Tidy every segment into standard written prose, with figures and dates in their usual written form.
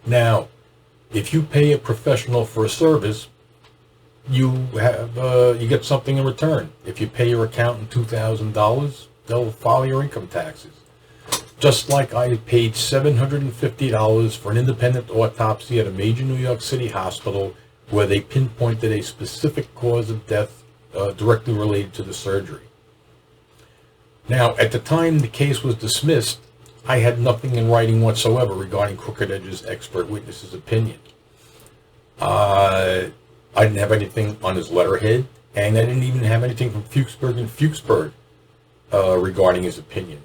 Now, if you pay a professional for a service, you get something in return. If you pay your accountant $2,000, they'll file your income taxes. Just like I paid $750 for an independent autopsy at a major New York City hospital where they pinpointed a specific cause of death directly related to the surgery. Now, at the time the case was dismissed, I had nothing in writing whatsoever regarding Crooked Edge's expert witness's opinion. I didn't have anything on his letterhead, and I didn't even have anything from Fuchsberg and Fuchsberg regarding his opinion.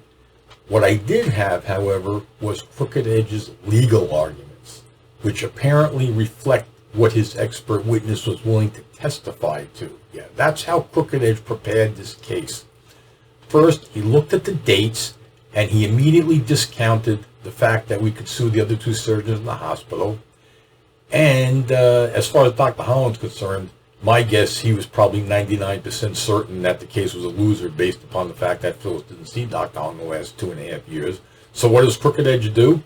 What I did have, however, was Crooked Edge's legal arguments, which apparently reflect what his expert witness was willing to testify to. Yeah, that's how Crooked Edge prepared this case. First, he looked at the dates, and he immediately discounted the fact that we could sue the other two surgeons in the hospital. And as far as Dr. Hollin's concerned, my guess, he was probably 99% certain that the case was a loser based upon the fact that Phyllis didn't see Dr. Hollin in the last 2.5 years. So what does Crooked Edge do?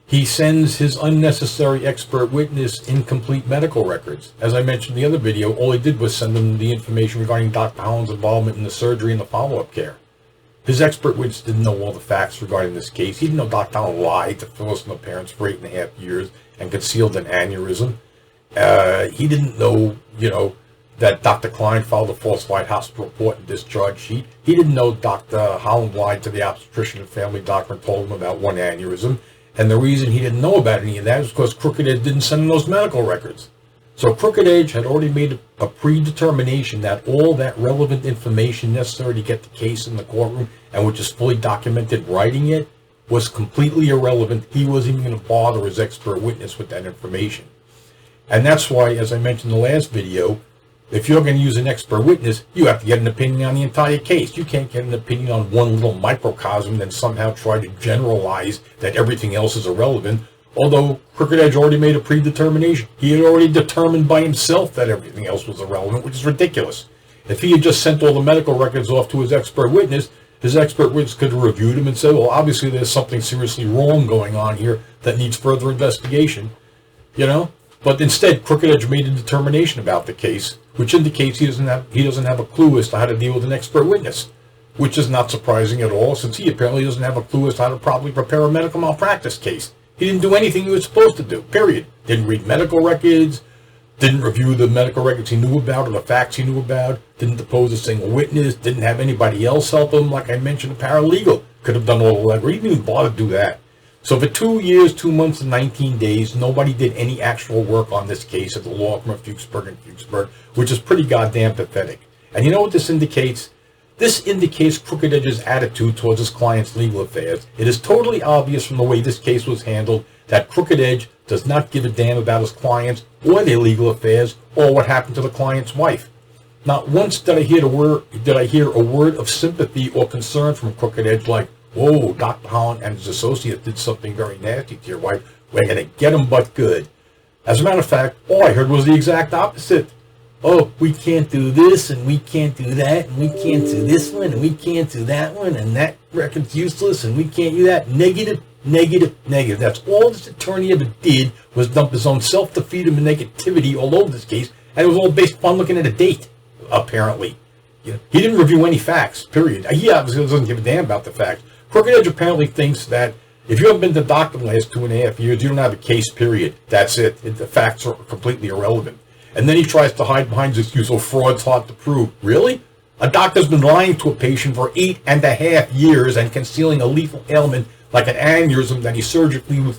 He sends his unnecessary expert witness incomplete medical records. As I mentioned in the other video, all he did was send them the information regarding Dr. Hollin's involvement in the surgery and the follow-up care. His expert witness didn't know all the facts regarding this case. He didn't know Dr. Hollin lied to Phyllis and her parents for 8.5 years and concealed an aneurysm. He didn't know, that Dr. Klein filed a falsified hospital report and discharge sheet. He didn't know Dr. Hollin lied to the obstetrician and family doctor and told him about one aneurysm. And the reason he didn't know about any of that is because Crooked Edge didn't send him those medical records. So Crooked Edge had already made a predetermination that all that relevant information necessary to get the case in the courtroom, and which is fully documented writing it, was completely irrelevant. He wasn't even going to bother his expert witness with that information. And that's why, as I mentioned in the last video, if you're going to use an expert witness, you have to get an opinion on the entire case. You can't get an opinion on one little microcosm and then somehow try to generalize that everything else is irrelevant. Although Crooked Edge already made a predetermination. He had already determined by himself that everything else was irrelevant, which is ridiculous. If he had just sent all the medical records off to his expert witness could have reviewed them and said, well, obviously there's something seriously wrong going on here that needs further investigation, But instead, Crooked Edge made a determination about the case, which indicates he doesn't have a clue as to how to deal with an expert witness, which is not surprising at all, since he apparently doesn't have a clue as to how to properly prepare a medical malpractice case. He didn't do anything he was supposed to do, period. Didn't read medical records, didn't review the medical records he knew about or the facts he knew about, didn't depose a single witness, didn't have anybody else help him. Like I mentioned, a paralegal could have done all the legwork. He didn't even bother to do that. So for 2 years, 2 months, and 19 days, nobody did any actual work on this case at the law firm of Fuchsberg and Fuchsberg, which is pretty goddamn pathetic. And you know what this indicates? This indicates Crooked Edge's attitude towards his client's legal affairs. It is totally obvious from the way this case was handled that Crooked Edge does not give a damn about his clients or their legal affairs or what happened to the client's wife. Not once did I hear a word of sympathy or concern from Crooked Edge like, whoa, Dr. Hollin and his associate did something very nasty to your wife. We're going to get him but good. As a matter of fact, all I heard was the exact opposite. Oh, we can't do this, and we can't do that, and we can't do this one, and we can't do that one, and that record's useless, and we can't do that. Negative, negative, negative. That's all this attorney ever did was dump his own self-defeat and negativity all over this case, and it was all based upon looking at a date, apparently. He didn't review any facts, period. He obviously doesn't give a damn about the facts. Crooked Edge apparently thinks that if you haven't been to the doctor in the last 2.5 years, you don't have a case, period. That's it. The facts are completely irrelevant. And then he tries to hide behind his excuse, oh, fraud's hard to prove. Really? A doctor's been lying to a patient for 8.5 years and concealing a lethal ailment like an aneurysm that he surgically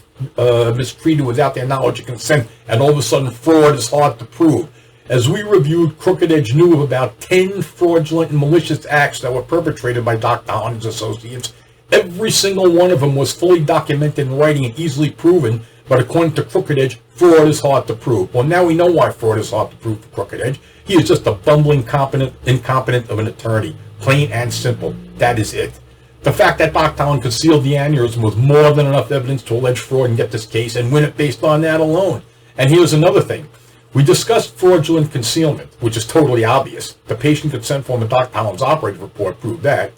mistreated without their knowledge and consent, and all of a sudden fraud is hard to prove. As we reviewed, Crooked Edge knew of about 10 fraudulent and malicious acts that were perpetrated by Dr. Hollin's associates. Every single one of them was fully documented in writing and easily proven, but according to Crooked Edge, fraud is hard to prove. Well, now we know why fraud is hard to prove for Crooked Edge. He is just a bumbling, incompetent of an attorney. Plain and simple. That is it. The fact that Dr. Hollin concealed the aneurysm was more than enough evidence to allege fraud and get this case and win it based on that alone. And here's another thing. We discussed fraudulent concealment, which is totally obvious. The patient consent form in Dr. Hollin's operative report proved that.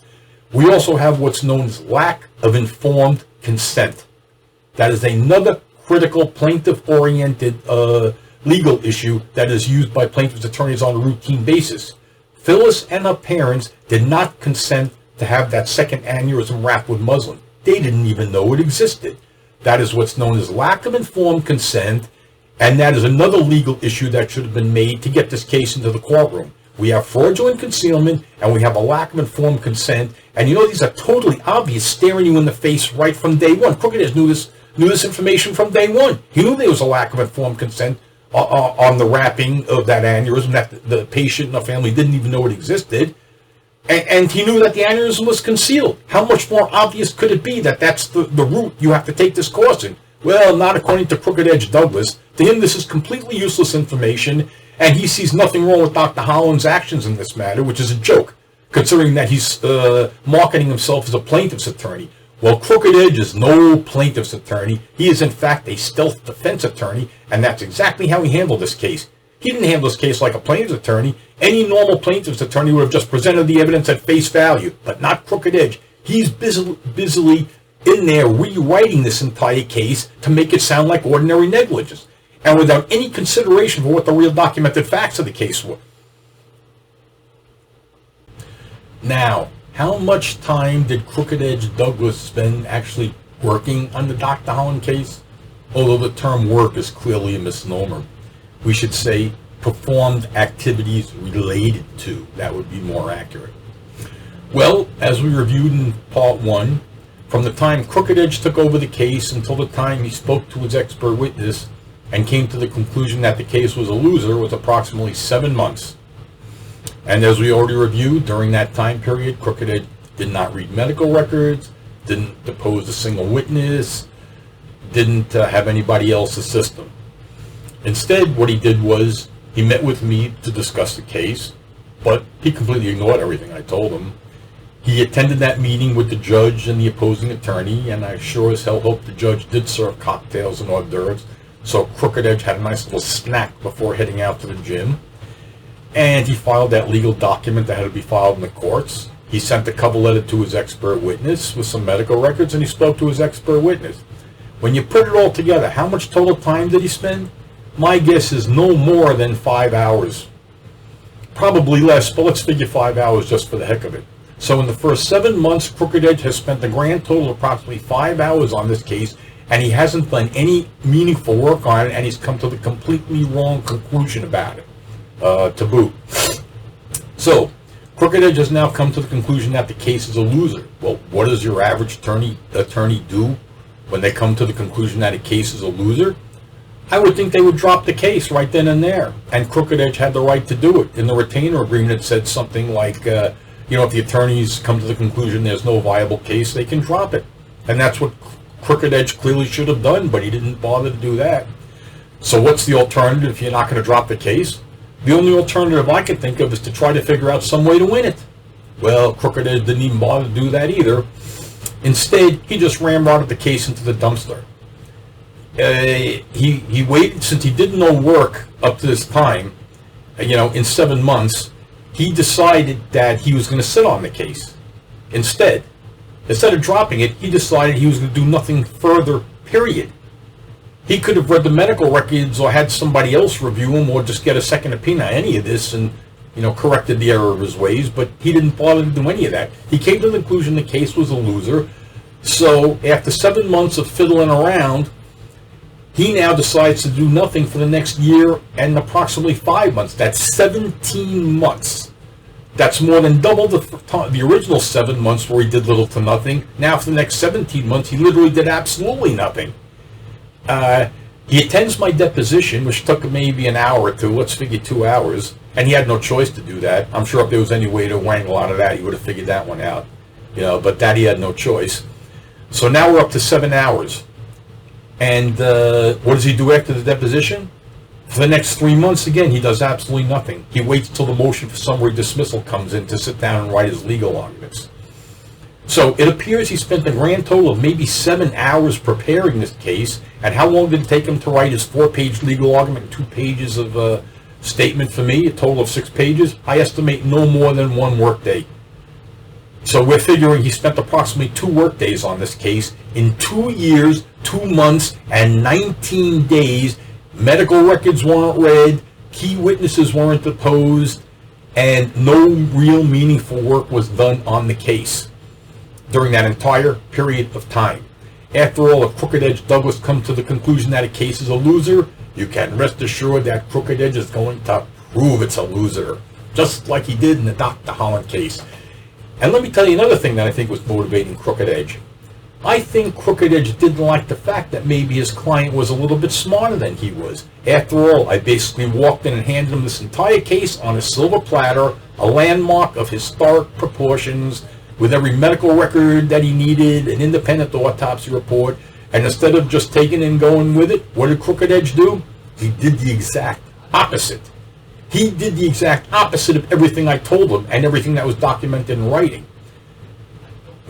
We also have what's known as lack of informed consent. That is another critical plaintiff-oriented legal issue that is used by plaintiff's attorneys on a routine basis. Phyllis and her parents did not consent to have that second aneurysm wrapped with muslin. They didn't even know it existed. That is what's known as lack of informed consent, and that is another legal issue that should have been made to get this case into the courtroom. We have fraudulent concealment, and we have a lack of informed consent, and you know these are totally obvious, staring you in the face right from day one. Crooked Edge knew this information from day one. He knew there was a lack of informed consent on the wrapping of that aneurysm, that the patient and the family didn't even know it existed. And he knew that the aneurysm was concealed. How much more obvious could it be that that's the route you have to take this course in? Well, not according to Crooked Edge Douglas. To him, this is completely useless information, and he sees nothing wrong with Dr. Hollin's actions in this matter, which is a joke, considering that he's marketing himself as a plaintiff's attorney. Well, Crooked Edge is no plaintiff's attorney. He is, in fact, a stealth defense attorney, and that's exactly how he handled this case. He didn't handle this case like a plaintiff's attorney. Any normal plaintiff's attorney would have just presented the evidence at face value, but not Crooked Edge. He's busily in there rewriting this entire case to make it sound like ordinary negligence, and without any consideration for what the real documented facts of the case were. Now, how much time did Crooked Edge Douglas spend actually working on the Dr. Hollin case? Although the term work is clearly a misnomer. We should say performed activities related to. That would be more accurate. Well, as we reviewed in part 1, from the time Crooked Edge took over the case until the time he spoke to his expert witness and came to the conclusion that the case was a loser was approximately 7 months. And as we already reviewed, during that time period, Crooked Edge did not read medical records, didn't depose a single witness, didn't have anybody else assist him. Instead, what he did was he met with me to discuss the case, but he completely ignored everything I told him. He attended that meeting with the judge and the opposing attorney, and I sure as hell hope the judge did serve cocktails and hors d'oeuvres, so Crooked Edge had a nice little snack before heading out to the gym. And he filed that legal document that had to be filed in the courts. He sent a cover letter to his expert witness with some medical records, and he spoke to his expert witness. When you put it all together, how much total time did he spend? My guess is no more than 5 hours. Probably less, but let's figure 5 hours just for the heck of it. So in the first 7 months, Crooked Edge has spent a grand total of approximately 5 hours on this case, and he hasn't done any meaningful work on it, and he's come to the completely wrong conclusion about it. To boot. So, Crooked Edge has now come to the conclusion that the case is a loser. Well, what does your average attorney do when they come to the conclusion that a case is a loser? I would think they would drop the case right then and there. And Crooked Edge had the right to do it. In the retainer agreement, it said something like, if the attorneys come to the conclusion there's no viable case, they can drop it. And that's what Crooked Edge clearly should have done, but he didn't bother to do that. So what's the alternative if you're not going to drop the case? The only alternative I could think of is to try to figure out some way to win it. Well, Crooked Edge didn't even bother to do that either. Instead, he just ramrodded the case into the dumpster. He waited, since he did no work up to this time, in 7 months, he decided that he was going to sit on the case. Instead of dropping it, he decided he was going to do nothing further, period. He could have read the medical records or had somebody else review them or just get a second opinion on any of this and, corrected the error of his ways, but he didn't bother to do any of that. He came to the conclusion the case was a loser. So after 7 months of fiddling around, he now decides to do nothing for the next year and approximately 5 months. That's 17 months. That's more than double the original 7 months where he did little to nothing. Now for the next 17 months, he literally did absolutely nothing. He attends my deposition, which took maybe an hour or two, let's figure 2 hours, and he had no choice to do that. I'm sure if there was any way to wangle out of that, he would have figured that one out, but that he had no choice. So now we're up to 7 hours. And what does he do after the deposition? For the next 3 months, again, he does absolutely nothing. He waits till the motion for summary dismissal comes in to sit down and write his legal arguments. So it appears he spent a grand total of maybe 7 hours preparing this case. And how long did it take him to write his 4-page legal argument and 2 pages of statement for me, a total of 6 pages? I estimate no more than 1 work day. So we're figuring he spent approximately 2 work days on this case. In 2 years, 2 months, and 19 days, medical records weren't read, key witnesses weren't deposed, and no real meaningful work was done on the case during that entire period of time. After all, if Crooked Edge Douglas comes to the conclusion that a case is a loser, you can rest assured that Crooked Edge is going to prove it's a loser, just like he did in the Dr. Hollin case. And let me tell you another thing that I think was motivating Crooked Edge. I think Crooked Edge didn't like the fact that maybe his client was a little bit smarter than he was. After all, I basically walked in and handed him this entire case on a silver platter, a landmark of historic proportions, with every medical record that he needed, an independent autopsy report, and instead of just taking and going with it, what did Crooked Edge do? He did the exact opposite. He did the exact opposite of everything I told him and everything that was documented in writing.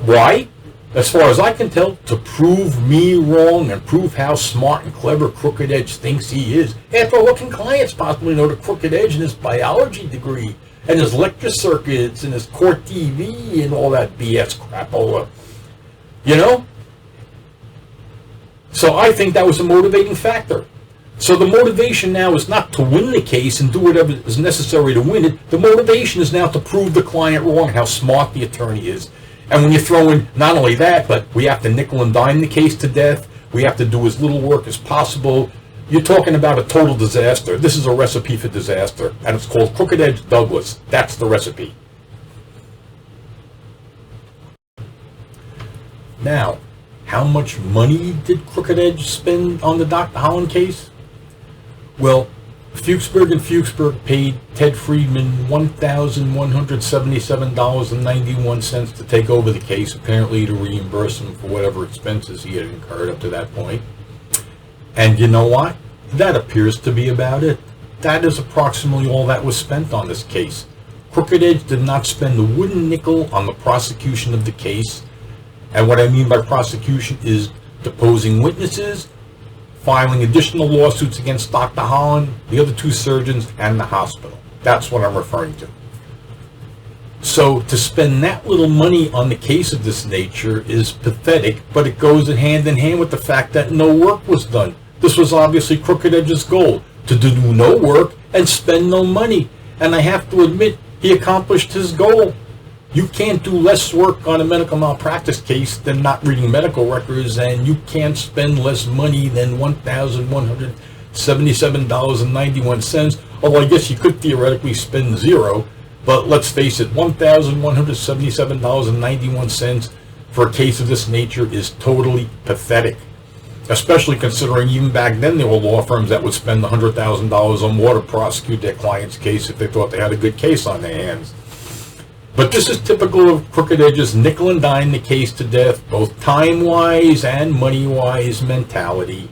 Why? As far as I can tell, to prove me wrong and prove how smart and clever Crooked Edge thinks he is. After all, what can clients possibly know to Crooked Edge and his biology degree and his lecture circuits and his court TV and all that BS crapola? You know? So I think that was a motivating factor. So the motivation now is not to win the case and do whatever is necessary to win it. The motivation is now to prove the client wrong, how smart the attorney is. And when you throw in not only that, but we have to nickel and dime the case to death, we have to do as little work as possible, you're talking about a total disaster. This is a recipe for disaster, and it's called Crooked Edge Douglas. That's the recipe. Now, how much money did Crooked Edge spend on the Dr. Hollin case? Well, Fuchsberg and Fuchsberg paid Ted Friedman $1,177.91 to take over the case, apparently to reimburse him for whatever expenses he had incurred up to that point. And you know what? That appears to be about it. That is approximately all that was spent on this case. Crooked Edge did not spend a wooden nickel on the prosecution of the case. And what I mean by prosecution is deposing witnesses, filing additional lawsuits against Dr. Hollin, the other 2 surgeons, and the hospital. That's what I'm referring to. So to spend that little money on the case of this nature is pathetic, but it goes hand in hand with the fact that no work was done. This was obviously Crooked Edge's goal, to do no work and spend no money. And I have to admit, he accomplished his goal. You can't do less work on a medical malpractice case than not reading medical records, and you can't spend less money than $1,177.91, although I guess you could theoretically spend zero, but let's face it, $1,177.91 for a case of this nature is totally pathetic, especially considering even back then there were law firms that would spend $100,000 or more to prosecute their client's case if they thought they had a good case on their hands. But this is typical of Crooked Edge's nickel and dime the case to death, both time-wise and money-wise mentality.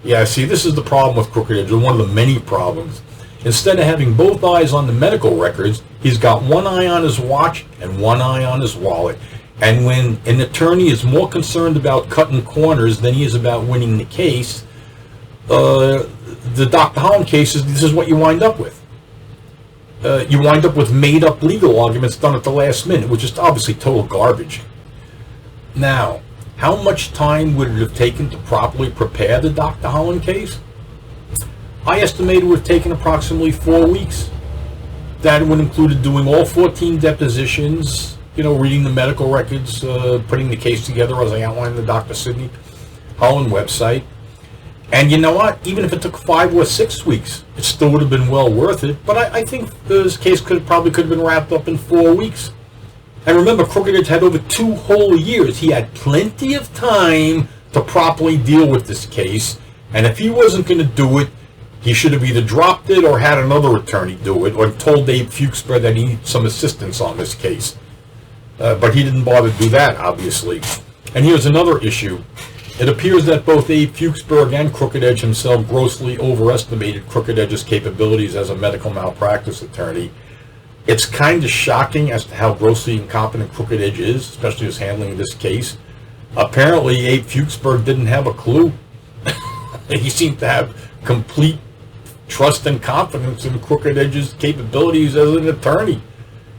Yeah, see, this is the problem with Crooked Edge, one of the many problems. Instead of having both eyes on the medical records, he's got one eye on his watch and one eye on his wallet. And when an attorney is more concerned about cutting corners than he is about winning the case, the Dr. Hollin cases, this is what you wind up with. You wind up with made-up legal arguments done at the last minute, which is obviously total garbage. Now, how much time would it have taken to properly prepare the Dr. Hollin case? I estimate it would have taken approximately 4 weeks. That would include doing all 14 depositions, reading the medical records, putting the case together as I outlined in the Dr. Sidney Hollin website. And you know what? Even if it took 5 or 6 weeks, it still would have been well worth it. But I think this case probably could have been wrapped up in 4 weeks. And remember, Crooked Edge had over 2 whole years. He had plenty of time to properly deal with this case. And if he wasn't going to do it, he should have either dropped it or had another attorney do it, or told Dave Fuchsberg that he needed some assistance on this case. But he didn't bother to do that, obviously. And here's another issue. It appears that both Abe Fuchsberg and Crooked Edge himself grossly overestimated Crooked Edge's capabilities as a medical malpractice attorney. It's kind of shocking as to how grossly incompetent Crooked Edge is, especially his handling of this case. Apparently, Abe Fuchsberg didn't have a clue. He seemed to have complete trust and confidence in Crooked Edge's capabilities as an attorney.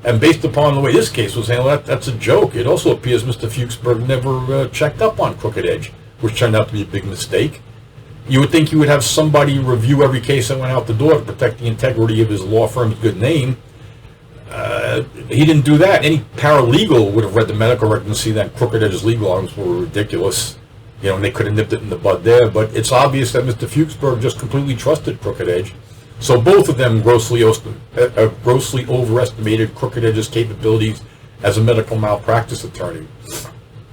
And based upon the way this case was handled, that's a joke. It also appears Mr. Fuchsberg never checked up on Crooked Edge, which turned out to be a big mistake. You would think you would have somebody review every case that went out the door to protect the integrity of his law firm's good name. He didn't do that. Any paralegal would have read the medical record and see that Crooked Edge's legal arms were ridiculous. You know, and they could have nipped it in the bud there. But it's obvious that Mr. Fuchsberg just completely trusted Crooked Edge. So both of them grossly overestimated Crooked Edge's capabilities as a medical malpractice attorney.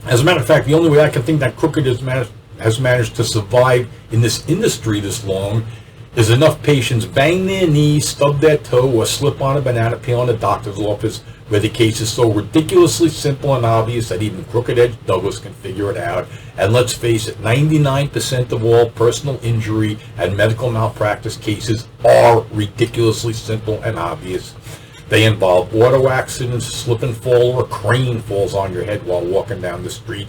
As a matter of fact, the only way I can think that Crooked has managed to survive in this industry this long is enough patients bang their knees, stub their toe, or slip on a banana peel in a doctor's office where the case is so ridiculously simple and obvious that even Crooked Edge Douglas can figure it out. And let's face it, 99% of all personal injury and medical malpractice cases are ridiculously simple and obvious. They involve auto accidents, slip and fall, or a crane falls on your head while walking down the street.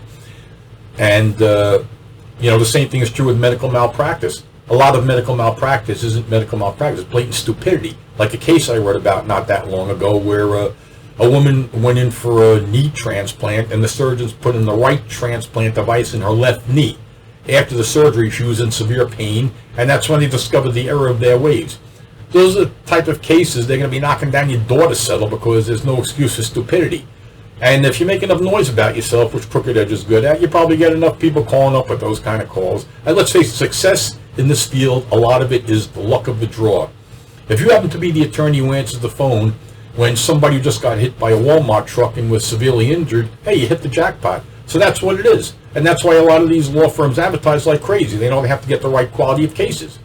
And, you know, the same thing is true with medical malpractice. A lot of medical malpractice isn't medical malpractice, it's blatant stupidity. Like a case I read about not that long ago where a woman went in for a knee transplant and the surgeons put in the right transplant device in her left knee. After the surgery, she was in severe pain, and that's when they discovered the error of their ways. Those are the type of cases they're going to be knocking down your door to settle because there's no excuse for stupidity. And if you make enough noise about yourself, which Crooked Edge is good at, you probably get enough people calling up with those kind of calls. And let's face it, success in this field, a lot of it is the luck of the draw. If you happen to be the attorney who answers the phone when somebody just got hit by a Walmart truck and was severely injured, hey, you hit the jackpot. So that's what it is. And that's why a lot of these law firms advertise like crazy. They know they have to get the right quality of cases.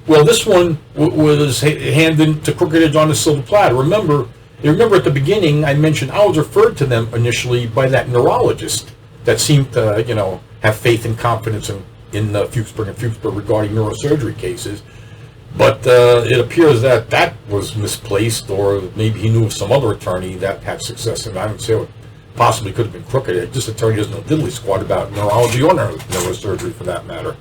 Well, this one was handed to Crooked Edge on a silver platter. Remember at the beginning I mentioned I was referred to them initially by that neurologist that seemed to, you know, have faith and confidence in Fuchsberg and Fuchsberg regarding neurosurgery cases. But it appears that was misplaced, or maybe he knew of some other attorney that had success, and I don't say it possibly could have been Crooked Edge. This attorney doesn't know diddly squat about neurology or neurosurgery for that matter.